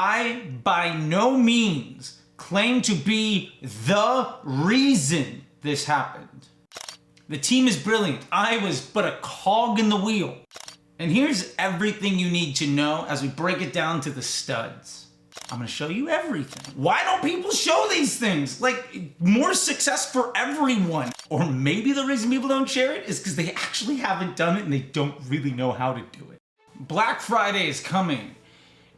I, by no means, claim to be the reason this happened. The team is brilliant. I was but a cog in the wheel. And here's everything you need to know as we break it down to the studs. I'm gonna show you everything. Why don't people show these things? Like, more success for everyone. Or maybe the reason people don't share it is because they actually haven't done it and they don't really know how to do it. Black Friday is coming.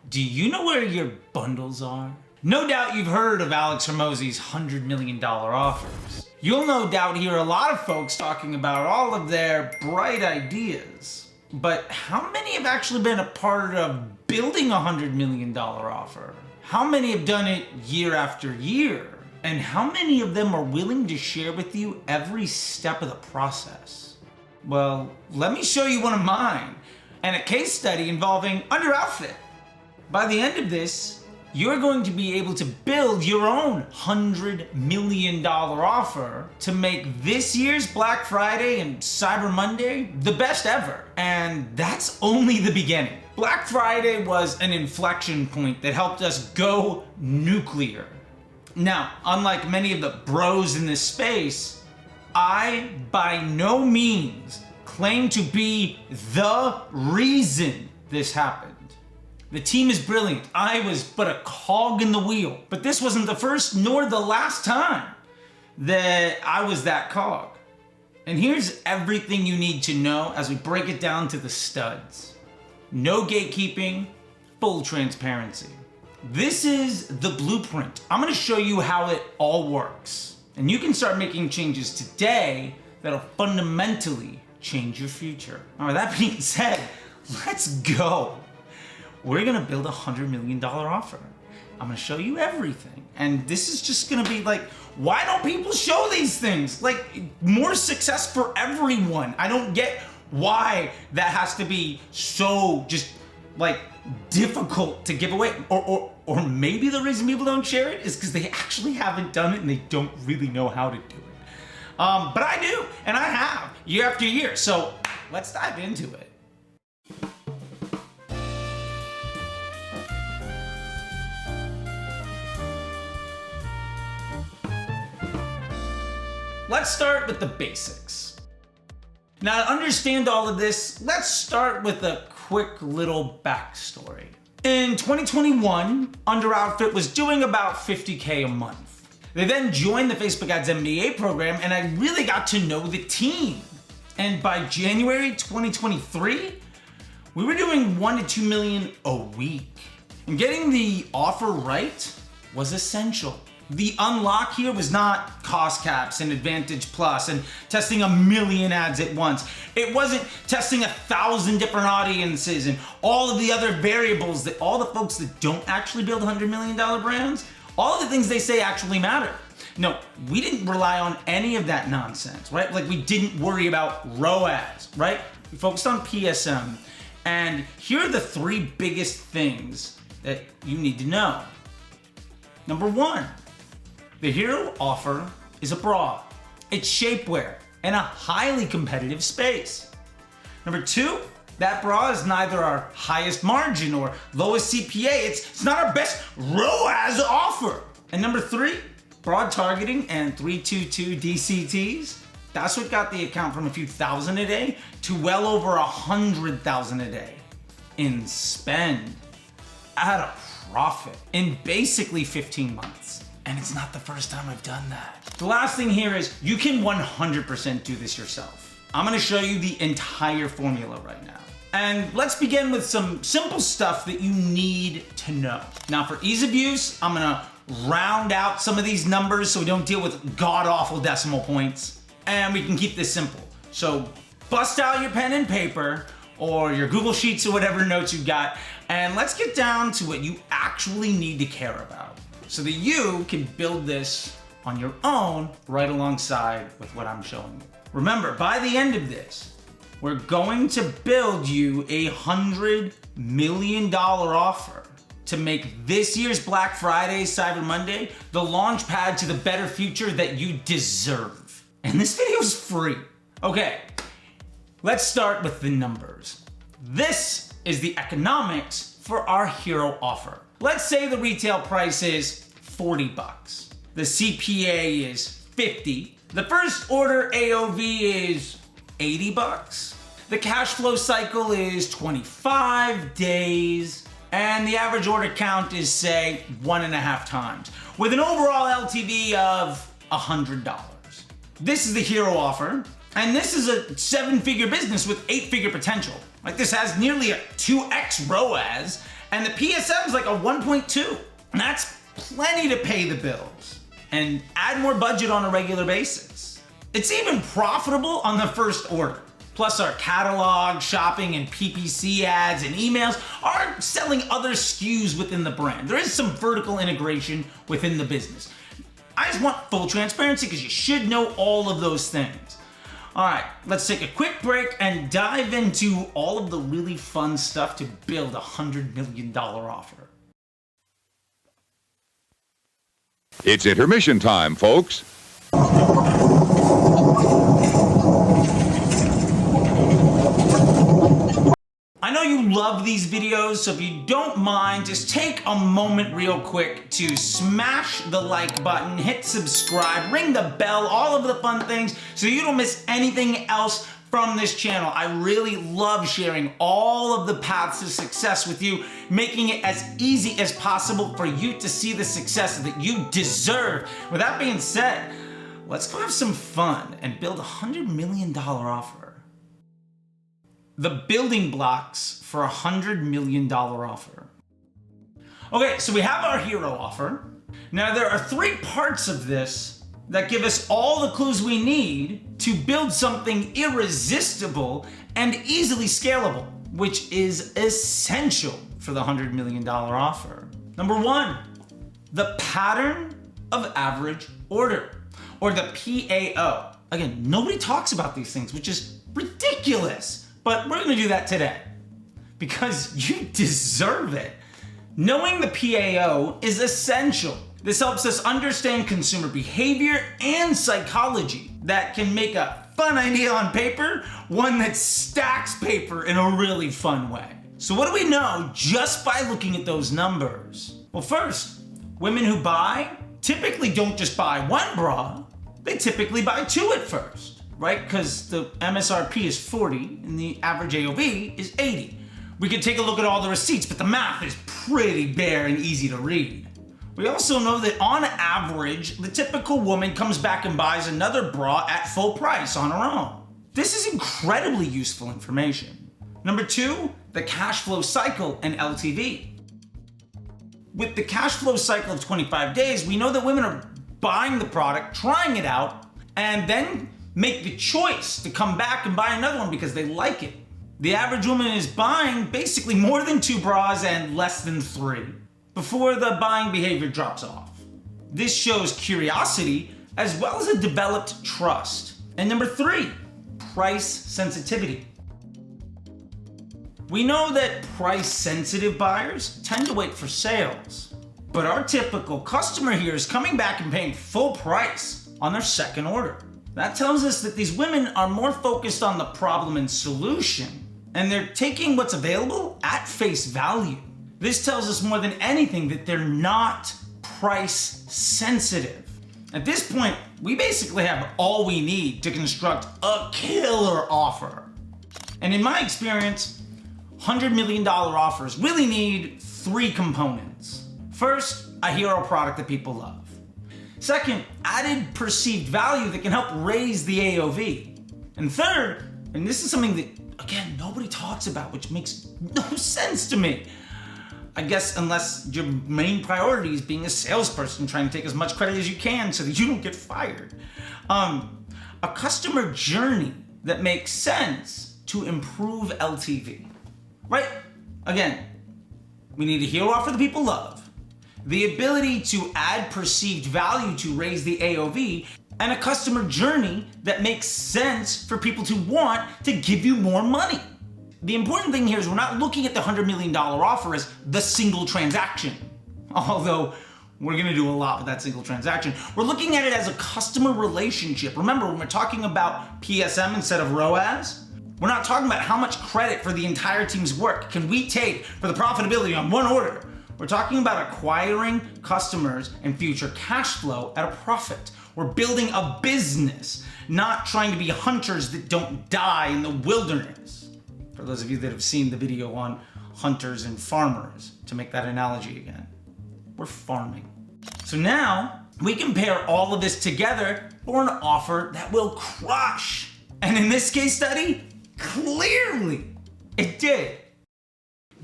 Do you know where your bundles are? No doubt you've heard of Alex Hormozi's $100 million offers. You'll no doubt hear a lot of folks talking about all of their bright ideas. But how many have actually been a part of building a $100 million offer? How many have done it year after year? And how many of them are willing to share with you every step of the process? Well, let me show you one of mine, and a case study involving Under Outfit. By the end of this, you're going to be able to build your own $100 million offer to make this year's Black Friday and Cyber Monday the best ever. And that's only the beginning. Black Friday was an inflection point that helped us go nuclear. Now, unlike many of the bros in this space, I, by no means, claim to be the reason this happened. The team is brilliant. I was but a cog in the wheel. But this wasn't the first nor the last time that I was that cog. And here's everything you need to know as we break it down to the studs. No gatekeeping, full transparency. This is the blueprint. I'm gonna show you how it all works. And you can start making changes today that'll fundamentally change your future. All right, that being said, let's go. We're gonna build a $100 million offer. I'm gonna show you everything. And this is just gonna be like, why don't people show these things? Like, more success for everyone. I don't get why that has to be so just like difficult to give away. Or maybe the reason people don't share it is because they actually haven't done it and they don't really know how to do it. But I do, and I have, year after year. So let's dive into it. Let's start with the basics. Now, to understand all of this, let's start with a quick little backstory. In 2021, Under Outfit was doing about $50K a month. They then joined the Facebook Ads MBA program, and I really got to know the team. And by January 2023, we were doing 1 to 2 million a week. And getting the offer right was essential. The unlock here was not cost caps and Advantage Plus and testing 1 million ads at once. It wasn't testing 1,000 different audiences and all of the other variables that all the folks that don't actually build $100 million brands, all of the things they say actually matter. No, we didn't rely on any of that nonsense, right? Like, we didn't worry about ROAS, right? We focused on PSM. And here are the 3 biggest things that you need to know. Number 1, the hero offer is a bra. It's shapewear in a highly competitive space. Number 2, that bra is neither our highest margin or lowest CPA. It's not our best ROAS offer. And number 3, broad targeting and 322 DCTs. That's what got the account from a few thousand a day to well over 100,000 a day in spend at a profit in basically 15 months. And it's not the first time I've done that. The last thing here is you can 100% do this yourself. I'm gonna show you the entire formula right now. And let's begin with some simple stuff that you need to know. Now, for ease of use, I'm gonna round out some of these numbers so we don't deal with god-awful decimal points. And we can keep this simple. So bust out your pen and paper or your Google Sheets or whatever notes you've got, and let's get down to what you actually need to care about, so that you can build this on your own right alongside with what I'm showing you. Remember, by the end of this, we're going to build you a $100 million offer to make this year's Black Friday, Cyber Monday, the launch pad to the better future that you deserve. And this video is free. Okay, let's start with the numbers. This is the economics for our hero offer. Let's say the retail price is 40 bucks. The CPA is 50. The first order AOV is 80 bucks. The cash flow cycle is 25 days. And the average order count is, say, 1.5 times, with an overall LTV of $100. This is the hero offer, and this is a 7-figure business with 8-figure potential. Like, this has nearly a 2x ROAS, and the PSM is like a 1.2. And that's plenty to pay the bills and add more budget on a regular basis. It's even profitable on the first order. Plus our catalog, shopping, and PPC ads and emails are selling other SKUs within the brand. There is some vertical integration within the business. I just want full transparency because you should know all of those things. All right, let's take a quick break and dive into all of the really fun stuff to build a $100 million offer. It's intermission time, folks. I know you love these videos, so if you don't mind, just take a moment real quick to smash the like button, hit subscribe, ring the bell, all of the fun things, so you don't miss anything else from this channel. I really love sharing all of the paths to success with you, making it as easy as possible for you to see the success that you deserve. With that being said, let's go have some fun and build a $100 million offer. The building blocks for a $100 million offer. Okay, so we have our hero offer. Now there are 3 parts of this that give us all the clues we need to build something irresistible and easily scalable, which is essential for the $100 million offer. Number 1, the pattern of average order, or the PAO. Again, nobody talks about these things, which is ridiculous. But we're gonna do that today because you deserve it. Knowing the PAO is essential. This helps us understand consumer behavior and psychology that can make a fun idea on paper one that stacks paper in a really fun way. So what do we know just by looking at those numbers? Well, first, women who buy typically don't just buy 1 bra, they typically buy 2 at first. Right? Because the MSRP is 40 and the average AOV is 80. We could take a look at all the receipts, but the math is pretty bare and easy to read. We also know that on average, the typical woman comes back and buys another bra at full price on her own. This is incredibly useful information. Number 2, the cash flow cycle and LTV. With the cash flow cycle of 25 days, we know that women are buying the product, trying it out, and then make the choice to come back and buy another one because they like it. The average woman is buying basically more than 2 bras and less than 3 before the buying behavior drops off. This shows curiosity as well as a developed trust. And number 3, price sensitivity. We know that price-sensitive buyers tend to wait for sales, but our typical customer here is coming back and paying full price on their second order. That tells us that these women are more focused on the problem and solution, and they're taking what's available at face value. This tells us more than anything that they're not price sensitive. At this point, we basically have all we need to construct a killer offer. And in my experience, $100 million offers really need 3 components. First, a hero product that people love. Second, added perceived value that can help raise the AOV. And third, and this is something that, again, nobody talks about, which makes no sense to me. I guess unless your main priority is being a salesperson trying to take as much credit as you can so that you don't get fired. A customer journey that makes sense to improve LTV, right? Again, we need a hero offer that people love, the ability to add perceived value to raise the AOV, and a customer journey that makes sense for people to want to give you more money. The important thing here is we're not looking at the $100 million offer as the single transaction, although we're gonna do a lot with that single transaction. We're looking at it as a customer relationship. Remember, when we're talking about PSM instead of ROAS, we're not talking about how much credit for the entire team's work can we take for the profitability on 1 order. We're We're talking about acquiring customers and future cash flow at a profit. We're building a business, not trying to be hunters that don't die in the wilderness. For those of you that have seen the video on hunters and farmers, to make that analogy again, we're farming. So now we can pair all of this together for an offer that will crush. And in this case study, clearly it did.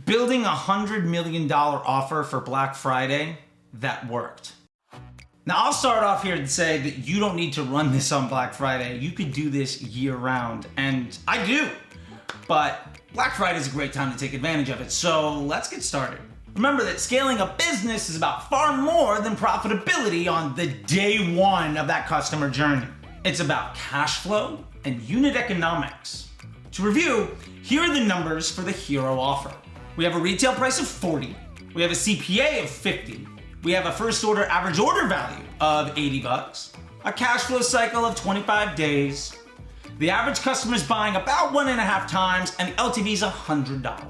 Building a $100 million offer for Black Friday, that worked. Now I'll start off here and say that you don't need to run this on Black Friday. You could do this year round, and I do. But Black Friday is a great time to take advantage of it, so let's get started. Remember that scaling a business is about far more than profitability on the day one of that customer journey. It's about cash flow and unit economics. To review, here are the numbers for the hero offer. We have a retail price of $40. We have a CPA of $50. We have a first order average order value of $80. A cash flow cycle of 25 days. The average customer is buying about 1.5 times, and the LTV is $100.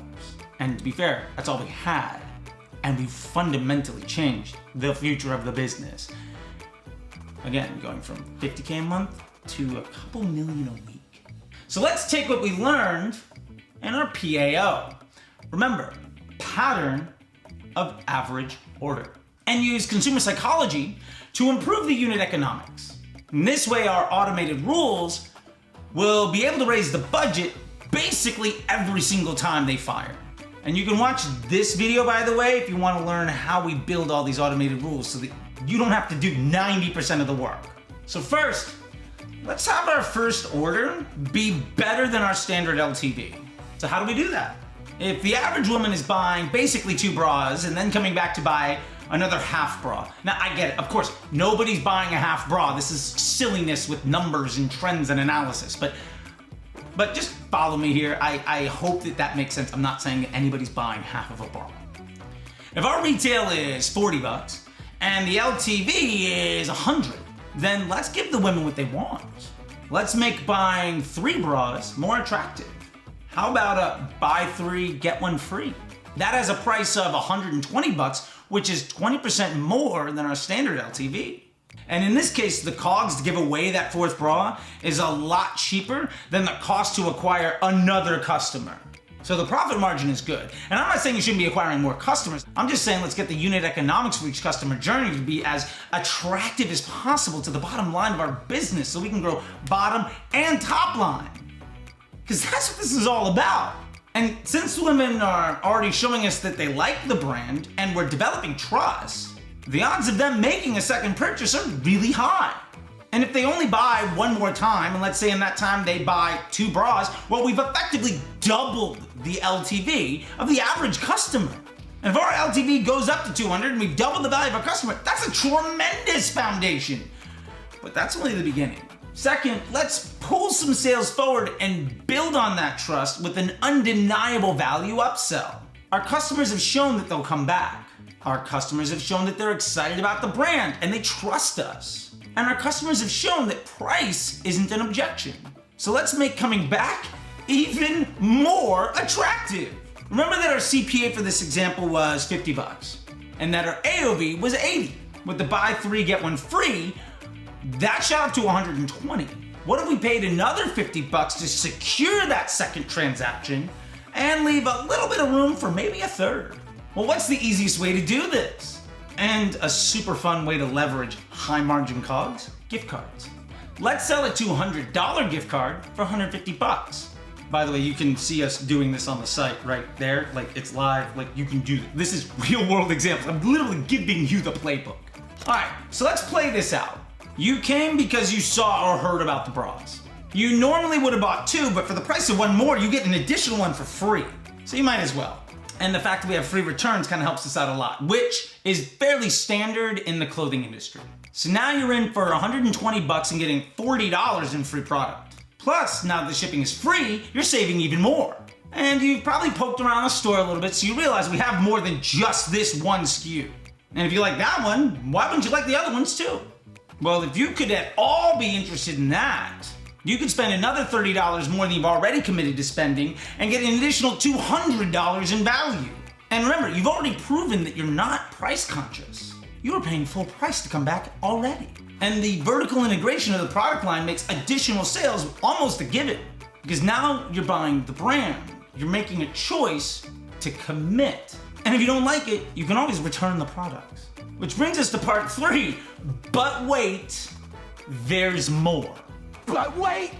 And to be fair, that's all we had. And we fundamentally changed the future of the business. Again, going from $50K a month to a couple million a week. So let's take what we learned in our PAO. Remember, pattern of average order. And use consumer psychology to improve the unit economics. In this way, our automated rules will be able to raise the budget basically every single time they fire. And you can watch this video, by the way, if you want to learn how we build all these automated rules so that you don't have to do 90% of the work. So first, let's have our first order be better than our standard LTV. So how do we do that? If the average woman is buying basically 2 bras and then coming back to buy another half bra. Now I get it, of course, nobody's buying a half bra. This is silliness with numbers and trends and analysis, but just follow me here. I hope that makes sense. I'm not saying that anybody's buying half of a bra. If our retail is $40 and the LTV is 100, then let's give the women what they want. Let's make buying 3 bras more attractive. How about a buy 3, get 1 free? That has a price of $120, which is 20% more than our standard LTV. And in this case, the COGS to give away that 4th bra is a lot cheaper than the cost to acquire another customer. So the profit margin is good. And I'm not saying you shouldn't be acquiring more customers. I'm just saying let's get the unit economics for each customer journey to be as attractive as possible to the bottom line of our business so we can grow bottom and top line. Because that's what this is all about. And since women are already showing us that they like the brand and we're developing trust, the odds of them making a second purchase are really high. And if they only buy 1 more time, and let's say in that time they buy 2 bras, well, we've effectively doubled the LTV of the average customer. And if our LTV goes up to 200 and we've doubled the value of our customer, that's a tremendous foundation. But that's only the beginning. Second, let's pull some sales forward and build on that trust with an undeniable value upsell. Our customers have shown that they'll come back. Our customers have shown that they're excited about the brand and they trust us. And our customers have shown that price isn't an objection. So let's make coming back even more attractive. Remember that our CPA for this example was $50 and that our AOV was 80. With the buy 3, get 1 free, that shot up to 120. What if we paid another $50 to secure that second transaction and leave a little bit of room for maybe a third? Well, what's the easiest way to do this? And a super fun way to leverage high margin COGS? Gift cards. Let's sell a $200 gift card for $150. By the way, you can see us doing this on the site right there. Like, it's live, like you can do this. This is real world examples. I'm literally giving you the playbook. All right, so let's play this out. You came because you saw or heard about the bras. You normally would have bought 2, but for the price of 1 more, you get an additional 1 for free. So you might as well. And the fact that we have free returns kind of helps us out a lot, which is fairly standard in the clothing industry. So now you're in for $120 and getting $40 in free product. Plus, now that the shipping is free, you're saving even more. And you've probably poked around the store a little bit, so you realize we have more than just this one SKU. And if you like that one, why wouldn't you like the other ones too? Well, if you could at all be interested in that, you could spend another $30 more than you've already committed to spending and get an additional $200 in value. And remember, you've already proven that you're not price conscious. You were paying full price to come back already. And the vertical integration of the product line makes additional sales almost a given. Because now you're buying the brand. You're making a choice to commit. And if you don't like it, you can always return the products. Which brings us to part 3. But wait, there's more. But wait,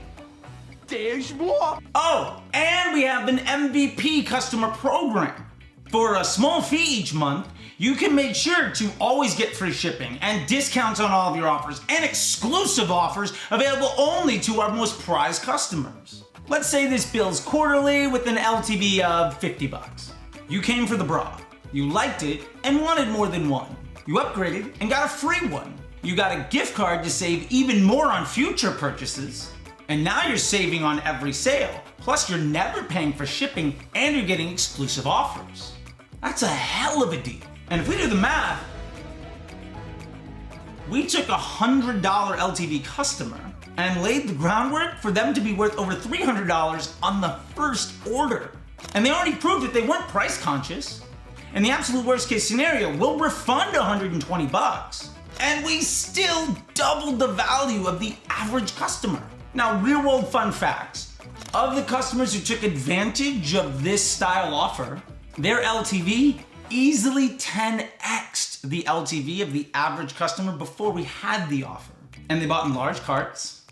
there's more. Oh, and we have an MVP customer program. For a small fee each month, you can make sure to always get free shipping and discounts on all of your offers and exclusive offers available only to our most prized customers. Let's say this bill's quarterly with an LTV of $50. You came for the bra, you liked it, and wanted more than one. You upgraded and got a free one. You got a gift card to save even more on future purchases. And now you're saving on every sale. Plus you're never paying for shipping and you're getting exclusive offers. That's a hell of a deal. And if we do the math, we took a $100 LTV customer and laid the groundwork for them to be worth over $300 on the first order. And they already proved that they weren't price conscious. In the absolute worst case scenario, we'll refund $120. And we still doubled the value of the average customer. Now, real world fun facts. Of the customers who took advantage of this style offer, their LTV easily 10x'd the LTV of the average customer before we had the offer. And they bought in large carts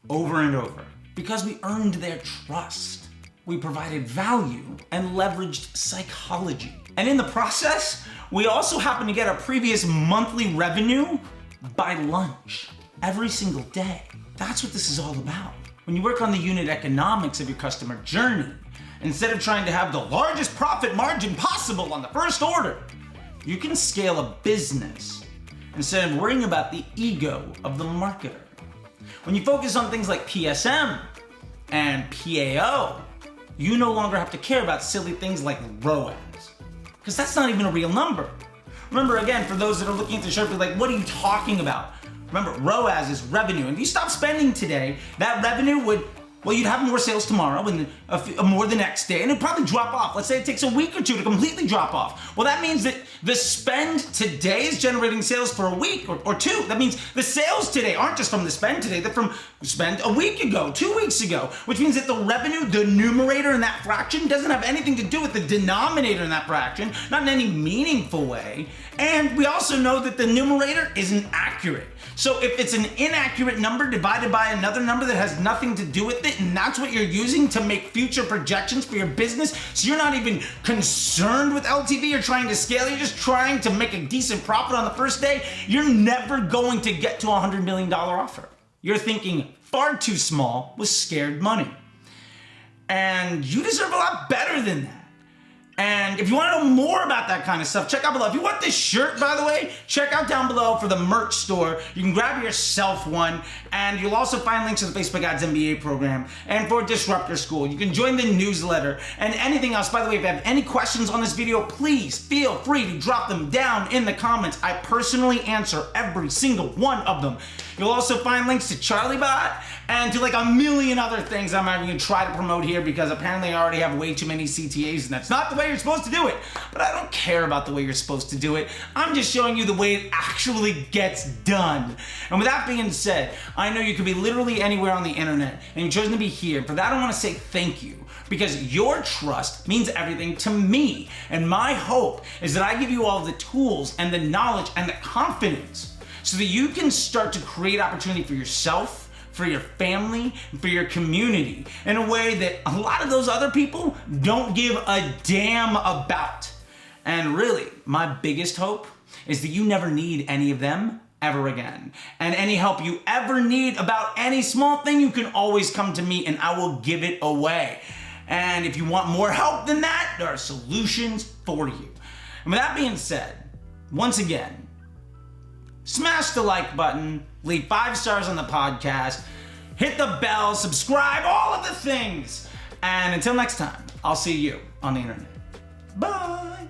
over and over because we earned their trust. We provided value and leveraged psychology. And in the process, we also happened to get our previous monthly revenue by lunch every single day. That's what this is all about. When you work on the unit economics of your customer journey, instead of trying to have the largest profit margin possible on the first order, you can scale a business instead of worrying about the ego of the marketer. When you focus on things like PSM and PAO, you no longer have to care about silly things like ROAS, because that's not even a real number. Remember, again, for those that are looking at the chart, like, what are you talking about? Remember, ROAS is revenue. And if you stop spending today, that revenue would, well, you'd have more sales tomorrow and more the next day, and it'd probably drop off. Let's say it takes a week or two to completely drop off. Well, that means that the spend today is generating sales for a week or two. That means the sales today aren't just from the spend today, they're from spend a week ago, 2 weeks ago, which means that the revenue, the numerator in that fraction doesn't have anything to do with the denominator in that fraction, not in any meaningful way. And we also know that the numerator isn't accurate. So if it's an inaccurate number divided by another number that has nothing to do with it, and that's what you're using to make future projections for your business, so you're not even concerned with LTV, you're trying to scale, you're just trying to make a decent profit on the first day, you're never going to get to a $100 million offer. You're thinking far too small with scared money. And you deserve a lot better than that. And if you want to know more about that kind of stuff, check out below. If you want this shirt, by the way, check out down below for the merch store. You can grab yourself one, and you'll also find links to the Facebook Ads MBA program and for Disruptor School. You can join the newsletter and anything else. By the way, if you have any questions on this video, please feel free to drop them down in the comments. I personally answer every single one of them. You'll also find links to Charley Bot and to like a million other things I'm not even gonna try to promote here because apparently I already have way too many CTAs and that's not the way you're supposed to do it. But I don't care about the way you're supposed to do it. I'm just showing you the way it actually gets done. And with that being said, I know you could be literally anywhere on the internet and you've chosen to be here. For that, I wanna say thank you because your trust means everything to me. And my hope is that I give you all the tools and the knowledge and the confidence so that you can start to create opportunity for yourself, for your family, for your community in a way that a lot of those other people don't give a damn about. And really, my biggest hope is that you never need any of them ever again. And any help you ever need about any small thing, you can always come to me and I will give it away. And if you want more help than that, there are solutions for you. And with that being said, once again, smash the like button, leave 5 stars on the podcast, hit the bell, subscribe, all of the things. And until next time, I'll see you on the internet. Bye.